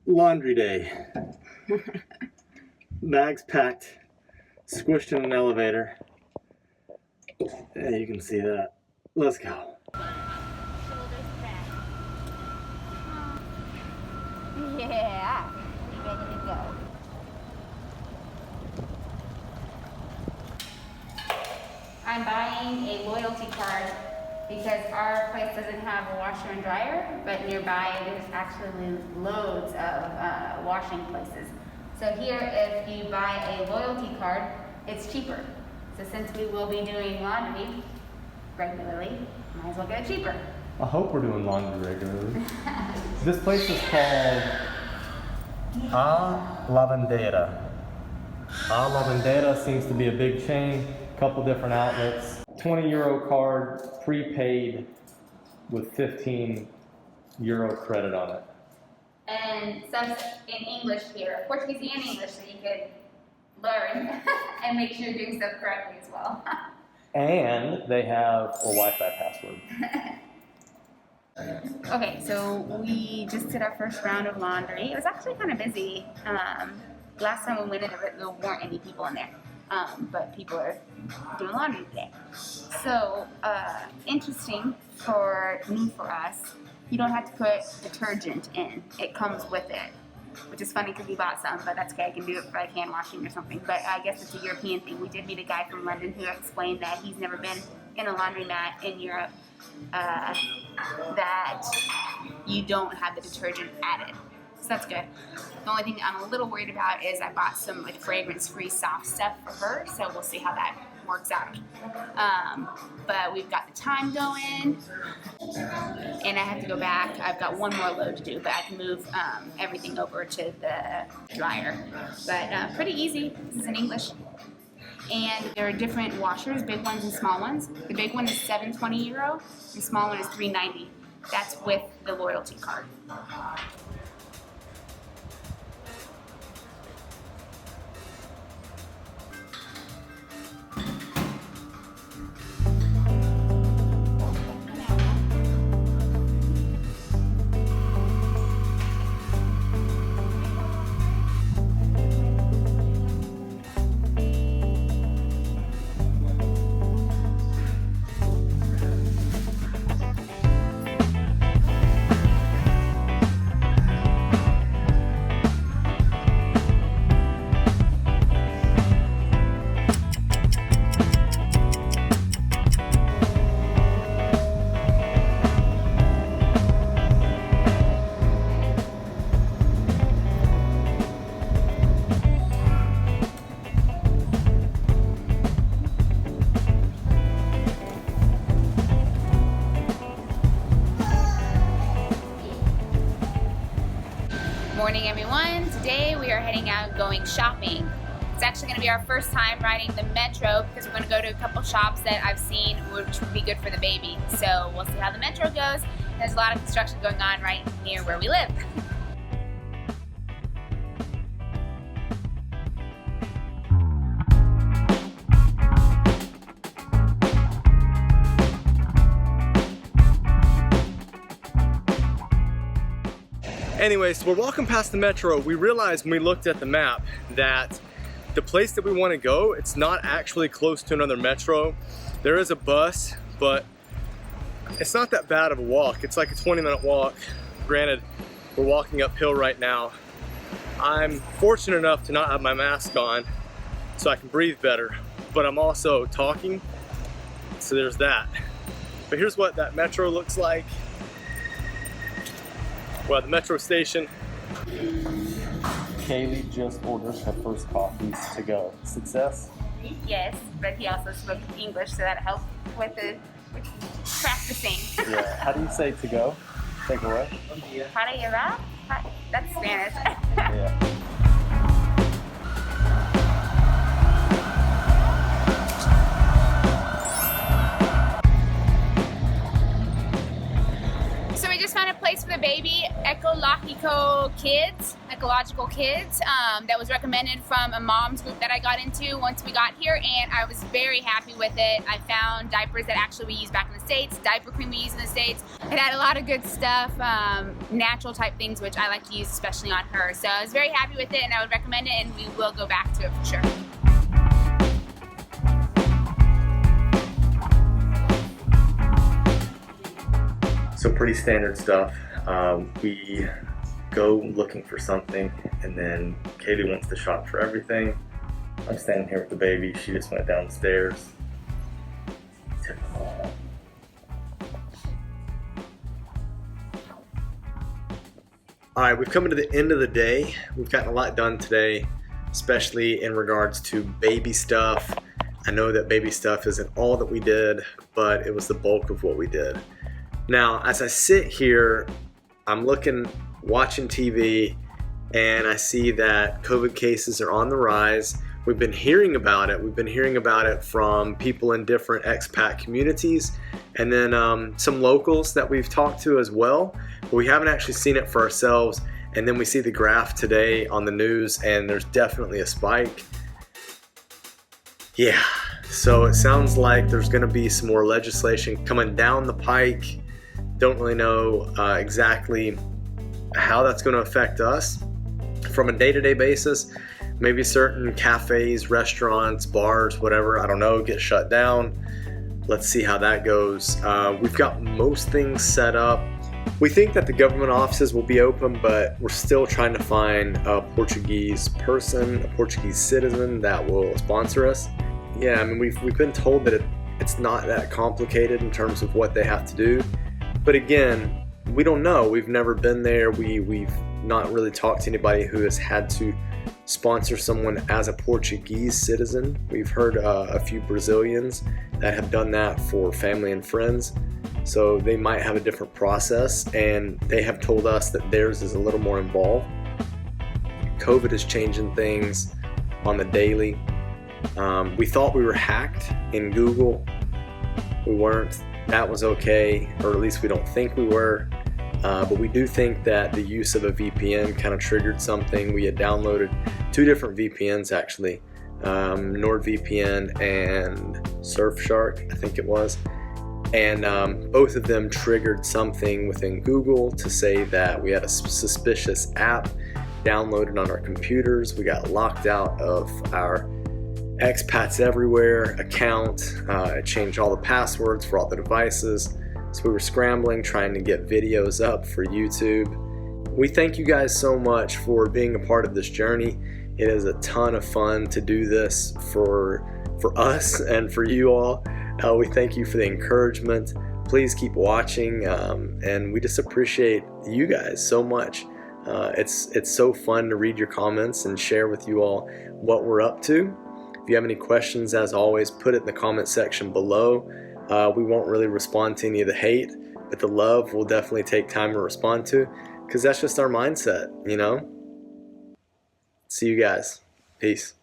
Laundry day. Bags packed, squished in an elevator. Yeah, you can see that. Let's go. Shoulders back. Yeah, ready to go. I'm buying a loyalty card because our place doesn't have a washer and dryer, but nearby there's actually loads of washing places. So here, if you buy a loyalty card, it's cheaper. So since we will be doing laundry regularly, might as well get it cheaper. I hope we're doing laundry regularly. This place is called A Lavandera. A Lavandera seems to be a big chain, a couple different outlets. €20 card, prepaid, with 15 euro credit on it. And some in English here, Portuguese and English, so you could learn and make sure you're doing stuff correctly as well. And they have a Wi-Fi password. Okay, so we just did our first round of laundry. It was actually kind of busy. Last time we went in, there weren't any people in there, but people are doing laundry today. So interesting for us. You don't have to put detergent in. It comes with it, which is funny because we bought some, but that's okay. I can do it for like hand washing or something. But I guess it's a European thing. We did meet a guy from London who explained that he's never been in a laundromat in Europe, that you don't have the detergent added. So that's good. The only thing I'm a little worried about is I bought some like fragrance-free soft stuff for her, so we'll see how that works out. But we've got the time going, and I have to go back. I've got one more load to do, but I can move everything over to the dryer. But pretty easy. This is in English. And there are different washers, big ones and small ones. The big one is €720. The small one is $390. That's with the loyalty card. Morning everyone, today we are heading out going shopping. It's actually going to be our first time riding the metro because we're going to go to a couple shops that I've seen which would be good for the baby. So we'll see how the metro goes. There's a lot of construction going on right near where we live. Anyways, we're walking past the metro. We realized when we looked at the map that the place that we want to go, it's not actually close to another metro. There is a bus, but it's not that bad of a walk. It's like a 20-minute walk. Granted, we're walking uphill right now. I'm fortunate enough to not have my mask on so I can breathe better, but I'm also talking, so there's that. But here's what that metro looks like. We're at the metro station. Kalie just ordered her first coffees to go. Success? Yes, but he also spoke English, so that helped with practicing. Yeah. How do you say to go? Take away? Para llevar? That's Spanish. Yeah. So we just found a place for the baby, Ecologico Kids. ecological kids that was recommended from a mom's group that I got into once we got here, and I was very happy with it. I found diapers that actually we use back in the States, diaper cream we use in the States. It had a lot of good stuff, natural type things, which I like to use especially on her. So I was very happy with it, and I would recommend it, and we will go back to it for sure. So pretty standard stuff. We go looking for something, and then Katie wants to shop for everything. I'm standing here with the baby. She just went downstairs. All right, we've come to the end of the day. We've gotten a lot done today, especially in regards to baby stuff. I know that baby stuff isn't all that we did, but it was the bulk of what we did. Now, as I sit here, I'm watching TV, and I see that COVID cases are on the rise. We've been hearing about it. We've been hearing about it from people in different expat communities, and then some locals that we've talked to as well. But we haven't actually seen it for ourselves. And then we see the graph today on the news, and there's definitely a spike. Yeah, so it sounds like there's gonna be some more legislation coming down the pike. Don't really know exactly how that's going to affect us from a day-to-day basis. Maybe certain cafes, restaurants, bars, whatever, I don't know, get shut down. Let's see how that goes. We've got most things set up. We think that the government offices will be open, but we're still trying to find a Portuguese person, a Portuguese citizen that will sponsor us. Yeah, I mean, we've been told that it's not that complicated in terms of what they have to do. But again, we don't know. We've never been there. We've not really talked to anybody who has had to sponsor someone as a Portuguese citizen. We've heard a few Brazilians that have done that for family and friends. So they might have a different process, and they have told us that theirs is a little more involved. COVID is changing things on the daily. We thought we were hacked in Google. We weren't. That was okay, or at least we don't think we were. But we do think that the use of a VPN kind of triggered something. We had downloaded 2 different VPNs actually, NordVPN and Surfshark, I think it was. And both of them triggered something within Google to say that we had a suspicious app downloaded on our computers. We got locked out of our ExpatsEverywhere account. It changed all the passwords for all the devices. So we were scrambling, trying to get videos up for YouTube. We thank you guys so much for being a part of this journey. It is a ton of fun to do this for us and for you all. We thank you for the encouragement. Please keep watching, and we just appreciate you guys so much. It's so fun to read your comments and share with you all what we're up to. If you have any questions, as always, put it in the comment section below. We won't really respond to any of the hate, but the love we'll definitely take time to respond to, because that's just our mindset, you know? See you guys. Peace.